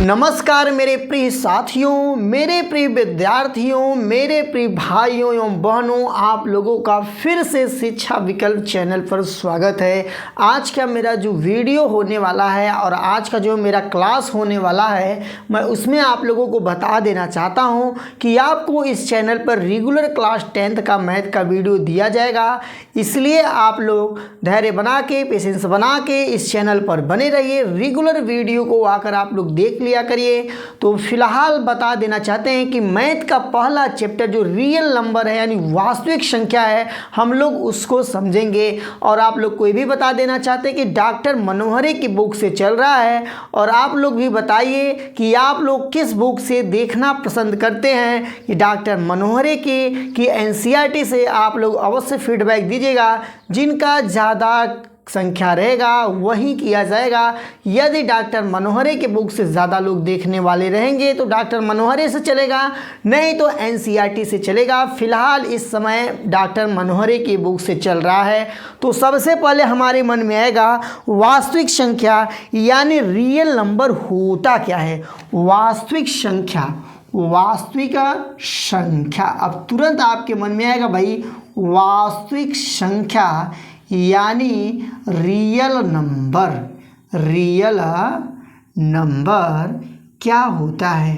नमस्कार मेरे प्रिय साथियों, मेरे प्रिय विद्यार्थियों, मेरे प्रिय भाइयों एवं बहनों, आप लोगों का फिर से शिक्षा विकल्प चैनल पर स्वागत है। आज का मेरा जो वीडियो होने वाला है और आज का जो मेरा क्लास होने वाला है, मैं उसमें आप लोगों को बता देना चाहता हूं कि आपको इस चैनल पर रेगुलर क्लास 10th का मैथ का वीडियो दिया जाएगा। इसलिए आप लोग धैर्य बना के, पेशेंस बना के इस चैनल पर बने रहिए। रेगुलर वीडियो को आकर आप लोग देख लिया करिए। तो फिलहाल बता देना चाहते हैं कि मैथ का पहला चैप्टर जो रियल नंबर है यानी वास्तविक संख्या है, हम लोग उसको समझेंगे। और आप लोग को ये भी बता देना चाहते हैं कि डॉक्टर मनोहरे की बुक से चल रहा है। और आप लोग भी बताइए कि आप लोग किस बुक से देखना पसंद करते हैं, कि डॉक्टर मनोहरे की कि एनसीईआरटी से। आप लोग अवश्य फीडबैक दीजिएगा। जिनका ज़्यादा संख्या रहेगा वही किया जाएगा। यदि डॉक्टर मनोहरे के बुक से ज़्यादा लोग देखने वाले रहेंगे तो डॉक्टर मनोहरे से चलेगा, नहीं तो एनसीईआरटी से चलेगा। फिलहाल इस समय डॉक्टर मनोहरे की बुक से चल रहा है। तो सबसे पहले हमारे मन में आएगा वास्तविक संख्या यानी रियल नंबर होता क्या है। वास्तविक संख्या, वास्तविक संख्या, अब तुरंत आपके मन में आएगा भाई वास्तविक संख्या यानी रियल नंबर। रियल नंबर क्या होता है?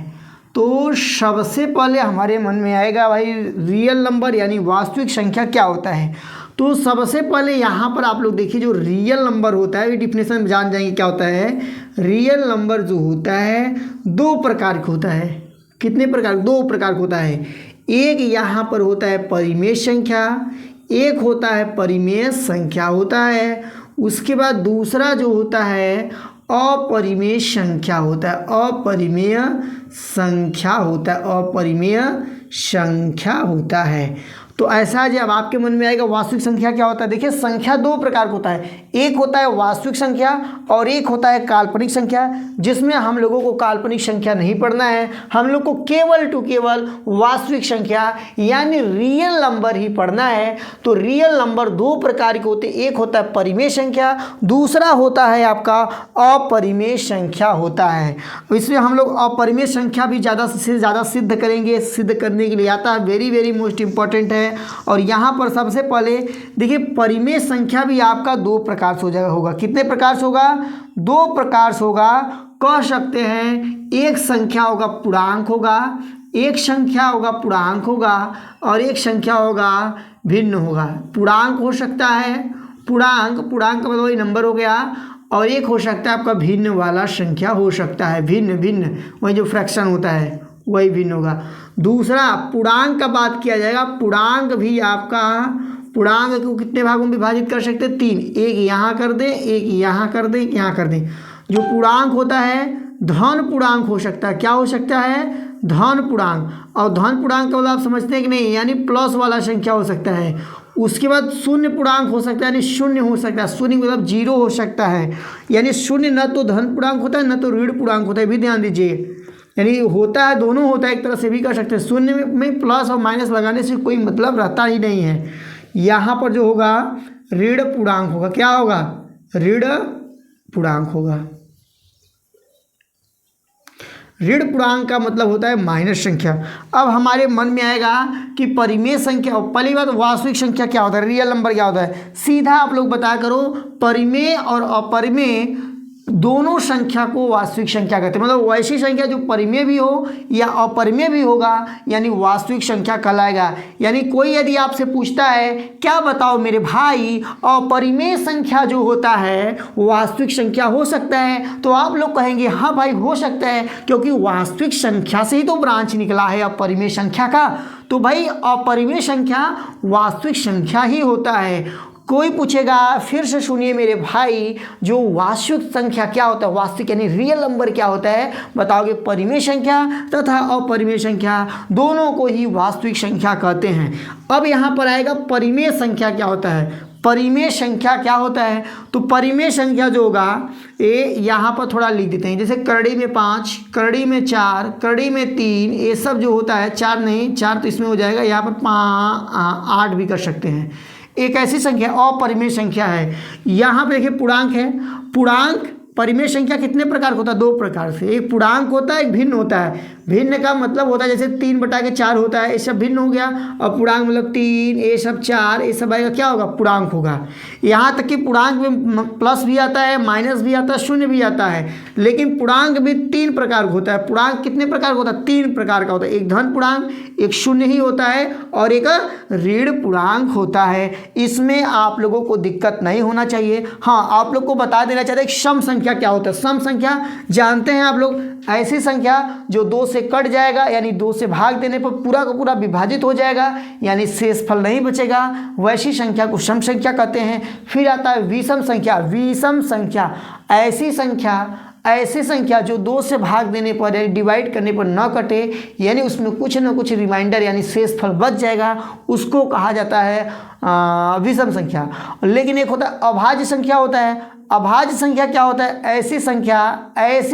तो सबसे पहले हमारे मन में आएगा भाई रियल नंबर यानी वास्तविक संख्या क्या होता है। तो सबसे पहले यहाँ पर आप लोग देखिए, जो रियल नंबर होता है, डिफिनेशन में जान जाएंगे क्या होता है। रियल नंबर जो होता है दो प्रकार का होता है। कितने प्रकार? दो प्रकार का होता है। एक यहाँ पर होता है परिमेय संख्या, एक होता है परिमेय संख्या होता है। उसके बाद दूसरा जो होता है अपरिमेय संख्या होता है। अपरिमेय संख्या होता है, अपरिमेय संख्या होता है। तो ऐसा जब आपके मन में आएगा वास्तविक संख्या क्या होता है। देखिए, संख्या दो प्रकार का होता है। एक होता है वास्तविक संख्या और एक होता है काल्पनिक संख्या, जिसमें हम लोगों को काल्पनिक संख्या नहीं पढ़ना है। हम लोग को केवल टू केवल वास्तविक संख्या यानी रियल नंबर ही पढ़ना है। तो रियल नंबर दो प्रकार के होते हैं। एक होता है परिमेय संख्या, दूसरा होता है आपका अपरिमेय संख्या होता है। इसलिए हम लोग अपरिमेय संख्या भी ज़्यादा से ज़्यादा सिद्ध करेंगे। सिद्ध करने के लिए आता है, वेरी वेरी मोस्ट इंपॉर्टेंट है। और यहाँ पर सबसे पहले देखिए, परिमेय संख्या भी आपका दो प्रकार से हो जाएगा। होगा कितने प्रकार से होगा? दो प्रकार से होगा। कह सकते हैं एक संख्या होगा पूर्णांक होगा, एक संख्या होगा पूर्णांक होगा और एक संख्या होगा भिन्न होगा। पूर्णांक हो सकता है, पूर्णांक का मतलब वही नंबर हो गया। और एक हो सकता है आपका भिन्न वाला संख्या हो सकता है। भिन्न वही जो फ्रैक्शन होता है वही भिन्न होगा। दूसरा पूर्णांक का बात किया जाएगा। पूर्णांक भी आपका, पूर्णांक को कितने भागों में विभाजित कर सकते हैं? तीन। एक यहाँ कर दें, एक यहाँ कर दें, यहाँ कर दें। जो पूर्णांक होता है धन पूर्णांक हो सकता है। क्या हो सकता है? धन पूर्णांक। और धन पूर्णांक का मतलब आप समझते हैं कि नहीं, यानी प्लस वाला संख्या हो सकता है। उसके बाद शून्य पूर्णांक हो सकता है, यानी शून्य हो सकता है। शून्य मतलब जीरो हो सकता है। यानी शून्य न तो धन पूर्णांक होता है न तो ऋण पूर्णांक होता है, भी ध्यान दीजिए। यानी होता है, दोनों होता है, एक तरह से भी कर सकते हैं। शून्य में प्लस और माइनस लगाने से कोई मतलब रहता ही नहीं है। यहाँ पर जो होगा ऋण पूर्णांक होगा। क्या होगा? ऋण पूर्णांक होगा। ऋण पूर्णांक का मतलब होता है माइनस संख्या। अब हमारे मन में आएगा कि परिमेय संख्या, पहली बात वास्तविक संख्या क्या होता है, रियल नंबर क्या होता है। सीधा आप लोग बताया करो, परिमेय और अपरिमेय दोनों संख्या को वास्तविक संख्या कहते हैं। मतलब वैसी संख्या जो परिमेय भी हो या अपरिमेय भी होगा यानी वास्तविक संख्या कहलाएगा। यानी कोई यदि आपसे पूछता है क्या बताओ मेरे भाई अपरिमेय संख्या जो होता है वास्तविक संख्या हो सकता है, तो आप लोग कहेंगे हाँ भाई हो सकता है, क्योंकि वास्तविक संख्या से ही तो ब्रांच निकला है अपरिमेय संख्या का। तो भाई अपरिमेय संख्या वास्तविक संख्या ही होता है। कोई पूछेगा, फिर से सुनिए मेरे भाई, जो वास्तविक संख्या क्या होता है, वास्तविक यानी रियल नंबर क्या होता है, बताओगे परिमेय संख्या तथा अपरिमेय संख्या दोनों को ही वास्तविक संख्या कहते हैं। अब यहाँ पर आएगा परिमेय संख्या क्या होता है। परिमेय संख्या क्या होता है? तो परिमेय संख्या जो होगा ये यहाँ पर थोड़ा लिख देते हैं। जैसे करड़ी में 5, करड़ी में 4, करड़ी में 3, ये सब जो होता है, 4 नहीं, 4 तो इसमें हो जाएगा, यहाँ पर 8 भी कर सकते हैं। एक ऐसी संख्या अपरिमेय संख्या है। यहाँ पे देखिए पूर्णांक है, पूर्णांक परिमेय संख्या कितने प्रकार का होता है? 2 प्रकार से, एक पूर्णांक होता है, एक भिन्न होता है। भिन्न का मतलब होता है जैसे 3/4 होता है, ये सब भिन्न हो गया। और पूर्णांक मतलब 3, ये सब 4, ये सब आएगा, क्या होगा? पूर्णांक होगा। यहाँ तक कि पूर्णांक में प्लस भी आता है, माइनस भी आता है, शून्य भी आता है। लेकिन पूर्णांक भी 3 प्रकार का होता है। पूर्णांक कितने प्रकार का होता है? 3 प्रकार का होता है। एक धन पूर्णांक, एक शून्य ही होता है, और एक ऋण पूर्णांक होता है। इसमें आप लोगों को दिक्कत नहीं होना चाहिए। हाँ, आप लोग को बता देना चाहिए कि सम संख्या क्या होता है। सम संख्या जानते हैं आप लोग, ऐसी संख्या जो 2 से कट जाएगा, यानी 2 से भाग देने पर पूरा का पूरा विभाजित हो जाएगा, यानी शेषफल नहीं बचेगा, वैसी संख्या को सम संख्या कहते हैं। फिर आता है विषम संख्या। विषम संख्या ऐसी संख्या जो 2 से भाग देने पर यानी डिवाइड करने पर न कटे, यानी उसमें कुछ न कुछ रिमाइंडर यानी शेषफल बच जाएगा, उसको कहा जाता है विषम संख्या। लेकिन एक होता है अभाज्य संख्या होता है। अभाज्य संख्या क्या होता है? ऐसी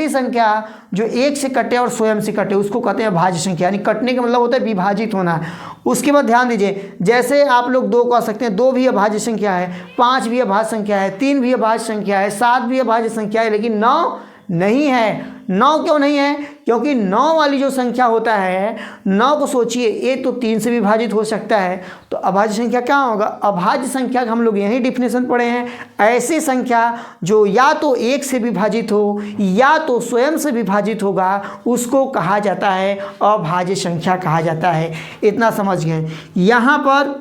संख्या जो 1 से कटे और स्वयं से कटे, उसको कहते हैं अभाज्य संख्या। यानी कटने का मतलब होता है विभाजित होना। उसके बाद ध्यान दीजिए, जैसे आप लोग 2 कह सकते हैं, 2 भी अभाज्य संख्या है, 5 भी अभाज्य संख्या है, 3 भी अभाज्य संख्या है, 7 भी अभाज्य संख्या है, लेकिन 9 नहीं है। 9 क्यों नहीं है? क्योंकि 9 वाली जो संख्या होता है, 9 को सोचिए, ये तो 3 से विभाजित हो सकता है, तो अभाज्य संख्या क्या होगा? अभाज्य संख्या का हम लोग यही डिफिनेशन पढ़े हैं। ऐसी संख्या जो या तो 1 से विभाजित हो या तो स्वयं से विभाजित होगा, उसको कहा जाता है अभाज्य संख्या कहा जाता है। इतना समझ गए? यहाँ पर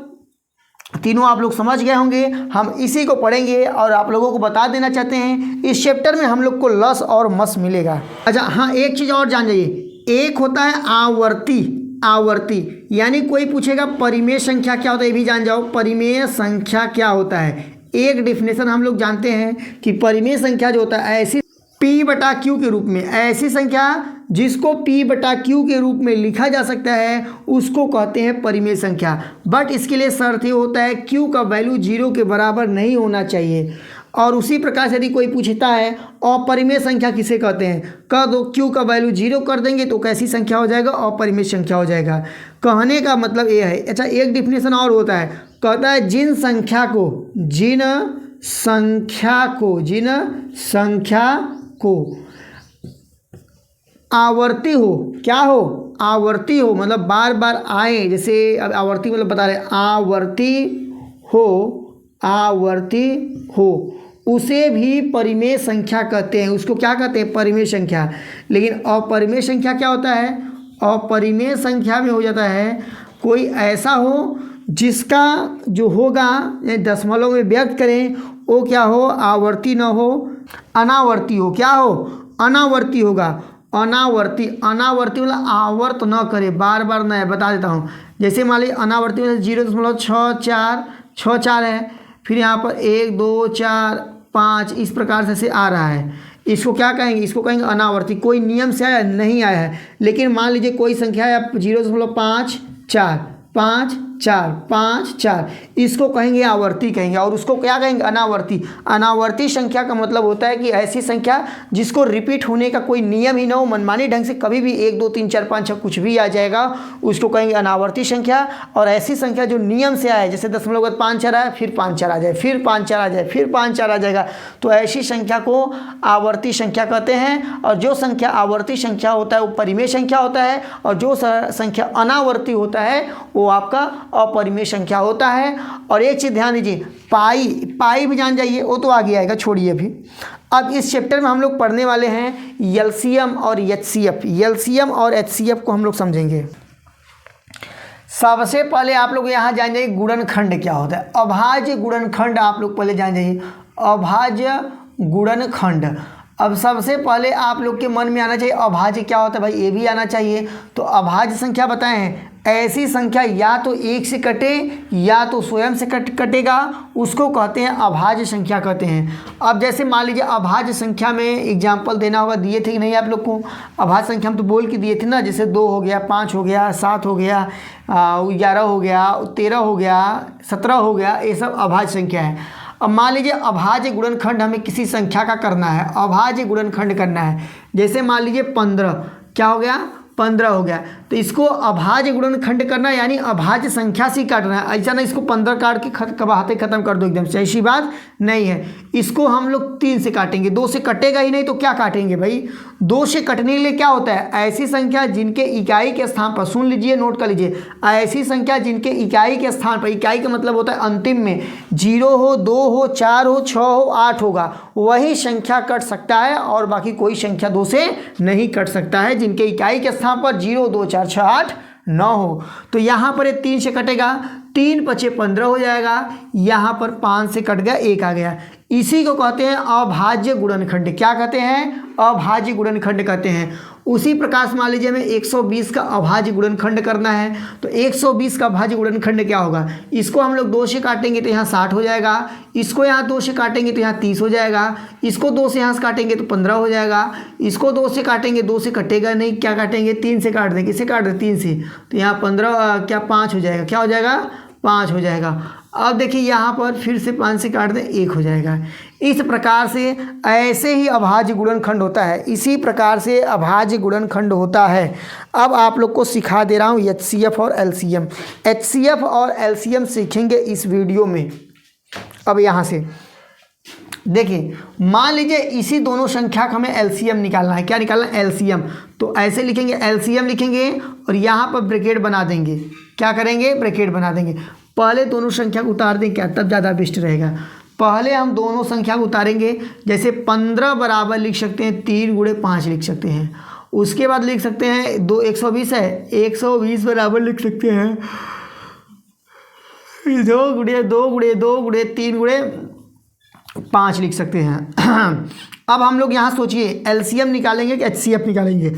तीनों आप लोग समझ गए होंगे। हम इसी को पढ़ेंगे और आप लोगों को बता देना चाहते हैं, इस चैप्टर में हम लोग को लस और मस मिलेगा। अच्छा हाँ, एक चीज़ और जान जाइए, एक होता है आवर्ती, यानी कोई पूछेगा परिमेय संख्या क्या होता है, ये भी जान जाओ। परिमेय संख्या क्या होता है? एक डिफिनेशन हम लोग जानते हैं कि परिमेय संख्या जो होता है ऐसी P/Q के रूप में, ऐसी संख्या जिसको P/Q के रूप में लिखा जा सकता है, उसको कहते हैं परिमेय संख्या। बट इसके लिए शर्त ये होता है Q का वैल्यू 0 के बराबर नहीं होना चाहिए। और उसी प्रकार से यदि कोई पूछता है अपरिमेय संख्या किसे कहते हैं, कह दो Q का वैल्यू 0 कर देंगे तो कैसी संख्या हो जाएगा? अपरिमेय संख्या हो जाएगा। कहने का मतलब ये है। अच्छा, एक डिफिनेशन और होता है, कहता है जिन संख्या को आवर्ती हो, क्या हो? आवर्ती हो, मतलब बार बार आए। जैसे अब आवर्ती मतलब बता रहे, आवर्ती हो, उसे भी परिमेय संख्या कहते हैं। उसको क्या कहते हैं? परिमेय संख्या। लेकिन अपरिमेय संख्या क्या होता है? अपरिमेय संख्या में हो जाता है कोई ऐसा हो जिसका जो होगा दशमलव में व्यक्त करें, वो क्या हो? आवर्ती न हो, अनावर्ती हो। क्या हो? अनावर्ती होगा। अनावर्ती मतलब आवर्त न करे, बार बार न है। बता देता हूँ, जैसे मान लीजिए अनावर्ती में 0.64 है, फिर यहाँ पर 1 2 4 5 इस प्रकार से आ रहा है, इसको क्या कहेंगे? इसको कहेंगे अनावर्ती। कोई नियम से आया नहीं आया है। लेकिन मान लीजिए कोई संख्या है 0.54, इसको कहेंगे आवर्ती कहेंगे, और उसको क्या कहेंगे? अनावर्ती। अनावर्ती संख्या का मतलब होता है कि ऐसी संख्या जिसको रिपीट होने का कोई नियम ही ना हो, मनमानी ढंग से कभी भी 1 2 3 4 5 6 कुछ भी आ जाएगा, उसको कहेंगे अनावर्ती संख्या। और ऐसी संख्या जो नियम से आए, जैसे 0.54 आए, फिर 5 4 आ जाए, फिर 5 4 आ जाए, फिर 5 4 आ जाएगा, तो ऐसी संख्या को आवर्ती संख्या कहते हैं। और जो संख्या आवर्ती संख्या होता है वो परिमेय संख्या होता है, और जो संख्या अनावर्ती होता है वो आपका अपरिमेय संख्या होता है। और एक चीज़ ध्यान दीजिए, पाई भी जान जाइए, वो तो आगे आएगा, छोड़िए अभी। अब इस चैप्टर में हम लोग पढ़ने वाले हैं एलसीएम और एचसीएफ। एलसीएम और एचसीएफ को हम लोग समझेंगे। सबसे पहले आप लोग यहाँ जान जाइए गुणनखंड क्या होता है। अभाज्य गुणनखंड आप लोग पहले जान जाइए, अभाज्य गुणनखंड। अब सबसे पहले आप लोग के मन में आना चाहिए अभाज्य क्या होता है, भाई ये भी आना चाहिए। तो अभाज्य संख्या बताएं, ऐसी संख्या या तो 1 से कटे या तो स्वयं से कटेगा, उसको कहते हैं अभाज्य संख्या कहते हैं। अब जैसे मान लीजिए अभाज्य संख्या में एग्जाम्पल देना होगा, दिए थे कि नहीं आप लोग को? अभाज्य संख्या हम तो बोल के दिए थे ना, जैसे 2 हो गया, 5 हो गया, 7 हो गया, 11 हो गया, 13 हो गया, 17 हो गया, ये सब अभाज्य संख्या है। अब मान लीजिए अभाज्य गुणनखंड हमें किसी संख्या का करना है, अभाज्य गुणनखंड करना है। जैसे मान लीजिए 15, क्या हो गया? 15 हो गया। तो इसको अभाज्य गुणनखंड करना यानी अभाज्य संख्या से काटना है, ऐसा नहीं इसको 15 काट के बहाते खत्म कर दो एकदम से, ऐसी बात नहीं है। इसको हम लोग 3 से काटेंगे, 2 से कटेगा ही नहीं तो क्या काटेंगे भाई, 2 से कटने के लिए क्या होता है, ऐसी संख्या जिनके इकाई के स्थान पर, सुन लीजिए नोट कर लीजिए, ऐसी संख्या जिनके इकाई के स्थान पर, इकाई का मतलब होता है अंतिम में 0 हो, 2 हो, 4 हो, 6 हो, 8 होगा, वही संख्या कट सकता है और बाकी कोई संख्या 2 से नहीं कट सकता है जिनके इकाई के स्थान पर 0, 2, 4, 6, 8, 9 हो। तो यहाँ पर ये 3 से कटेगा, 3 × 5 = 15 हो जाएगा, यहाँ पर 5 से कट गया, 1 आ गया। इसी को कहते हैं अभाज्य गुणनखंड। क्या कहते हैं, अभाज्य गुणनखंड कहते हैं। उसी प्रकार से मान लीजिए हमें 120 का अभाज्य गुणनखंड करना है, तो 120 का अभाज्य गुणनखंड क्या होगा, इसको हम लोग 2 से काटेंगे तो यहाँ 60 हो जाएगा, इसको यहाँ 2 से काटेंगे तो यहाँ 30 हो जाएगा, इसको 2 से यहाँ से काटेंगे तो 15 हो जाएगा, इसको 2 से काटेंगे, 2 से कटेगा नहीं, क्या काटेंगे, 3 से काट देंगे, किसे काट दें, 3 से, तो यहाँ 15 क्या 5 हो जाएगा, क्या हो जाएगा, 5 हो जाएगा। अब देखिए यहाँ पर फिर से 5 से काट दें, 1 हो जाएगा। इस प्रकार से ऐसे ही अभाज्य गुणनखंड होता है, इसी प्रकार से अभाज्य गुणनखंड होता है। अब आप लोग को सिखा दे रहा हूँ HCF और LCM। HCF और LCM सीखेंगे इस वीडियो में। अब यहाँ से देखिए, मान लीजिए इसी दोनों संख्या का हमें LCM निकालना है। क्या निकालना है, LCM। तो ऐसे लिखेंगे, LCM लिखेंगे और यहाँ पर ब्रैकेट बना देंगे। क्या करेंगे, ब्रैकेट बना देंगे। पहले दोनों संख्या को उतार दें, क्या तब ज़्यादा बेस्ट रहेगा। पहले हम दोनों संख्या को उतारेंगे, जैसे 15 बराबर लिख सकते हैं 3 × 5 लिख सकते हैं। उसके बाद लिख सकते हैं 120 है, 120 बराबर लिख सकते हैं 2 × 2 × 2 × 3 × 5 लिख सकते हैं। अब हम लोग यहाँ सोचिए LCM निकालेंगे कि HCF निकालेंगे।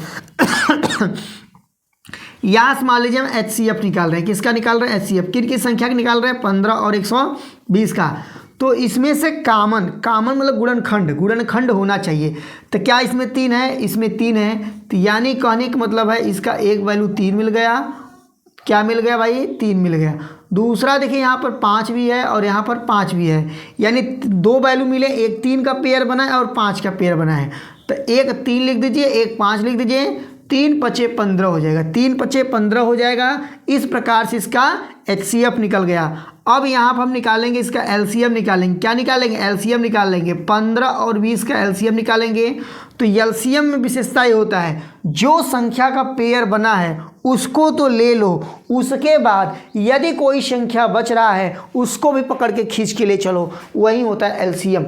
यहाँ से मान लीजिए हम HCF निकाल रहे हैं। किसका निकाल रहे हैं, HCF। किन संख्या का निकाल रहे हैं, 15 और 120 का। तो इसमें से कामन मतलब गुणनखंड होना चाहिए। तो क्या इसमें 3 है, इसमें 3 है, तो यानी कहने का मतलब है इसका एक वैल्यू 3 मिल गया। क्या मिल गया भाई, 3 मिल गया। दूसरा देखिए यहाँ पर 5 भी है और यहाँ पर 5 भी है, यानी 2 वैल्यू मिले, एक 3 का पेयर बना है और 5 का पेयर बना है। तो एक 3 लिख दीजिए, एक 5 लिख दीजिए, 3 × 5 = 15 हो जाएगा, 3 × 5 = 15 हो जाएगा। इस प्रकार से इसका HCF निकल गया। अब यहाँ पर हम निकालेंगे इसका LCM निकालेंगे। क्या निकालेंगे, LCM निकाल लेंगे। 15 और 20 का LCM निकालेंगे। तो LCM में विशेषता ये होता है, जो संख्या का पेयर बना है उसको तो ले लो, उसके बाद यदि कोई संख्या बच रहा है उसको भी पकड़ के खींच के ले चलो, वही होता है LCM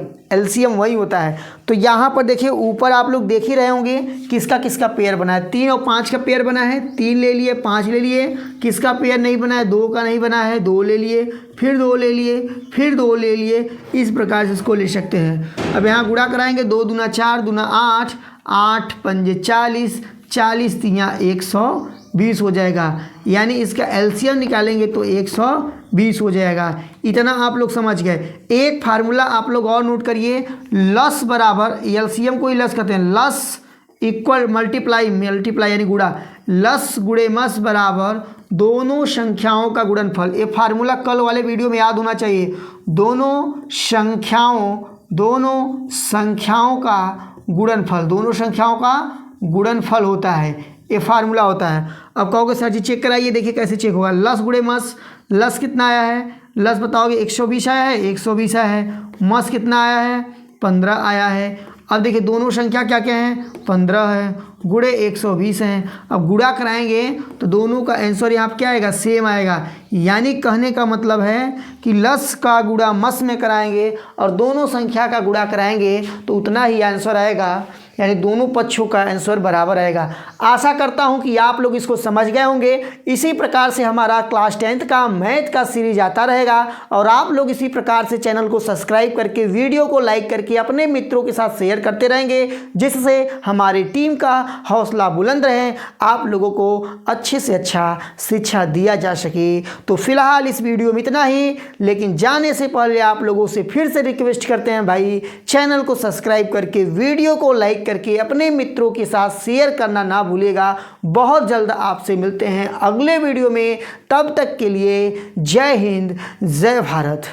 वही होता है। तो यहाँ पर देखिए ऊपर आप लोग देख ही रहे होंगे किसका किसका पेयर बना है। 3 और 5 का पेयर बना है, 3 ले लिए, 5 ले लिए। किसका पेयर नहीं बना है, 2 का नहीं बना है, 2 ले लिए, फिर 2 ले लिए, फिर 2 ले लिए। इस प्रकार से इसको ले सकते हैं। अब यहाँ गुणा कराएंगे, 2 दूना 4, दूना 8, 8 पंजे 40, 40 तिया 120 हो जाएगा। यानी इसका LCM निकालेंगे तो 120 हो जाएगा। इतना आप लोग समझ गए। एक फार्मूला आप लोग और नोट करिए, लस बराबर, LCM को ही लस कहते हैं, लस इक्वल मल्टीप्लाई यानी गुणा, लस गुणे मस बराबर दोनों संख्याओं का गुणनफल। ये फार्मूला कल वाले वीडियो में याद होना चाहिए। दोनों संख्याओं का गुणनफल होता है, ये फार्मूला होता है। अब कहोगे सर जी चेक कराइए, देखिए कैसे चेक होगा। लस गुणे मस, लस कितना आया है, लस बताओगे 120 आया है, 120 आया है। मस कितना आया है, 15 आया है। अब देखिए दोनों संख्या क्या क्या हैं, 15 है, गुणे 120 हैं। अब गुणा कराएंगे तो दोनों का आंसर यहाँ पर क्या आएगा, सेम आएगा। यानी कहने का मतलब है कि लस का गुणा मस में कराएंगे और दोनों संख्या का गुणा कराएंगे तो उतना ही आंसर आएगा, यानी दोनों पक्षों का आंसर बराबर आएगा। आशा करता हूं कि आप लोग इसको समझ गए होंगे। इसी प्रकार से हमारा क्लास 10th का मैथ का सीरीज आता रहेगा और आप लोग इसी प्रकार से चैनल को सब्सक्राइब करके, वीडियो को लाइक करके अपने मित्रों के साथ शेयर करते रहेंगे, जिससे हमारी टीम का हौसला बुलंद रहे, आप लोगों को अच्छे से अच्छा शिक्षा दिया जा सके। तो फिलहाल इस वीडियो में इतना ही, लेकिन जाने से पहले आप लोगों से फिर से रिक्वेस्ट करते हैं भाई, चैनल को सब्सक्राइब करके, वीडियो को लाइक करके अपने मित्रों के साथ शेयर करना ना भूलिएगा। बहुत जल्द आपसे मिलते हैं अगले वीडियो में, तब तक के लिए जय हिंद, जय भारत।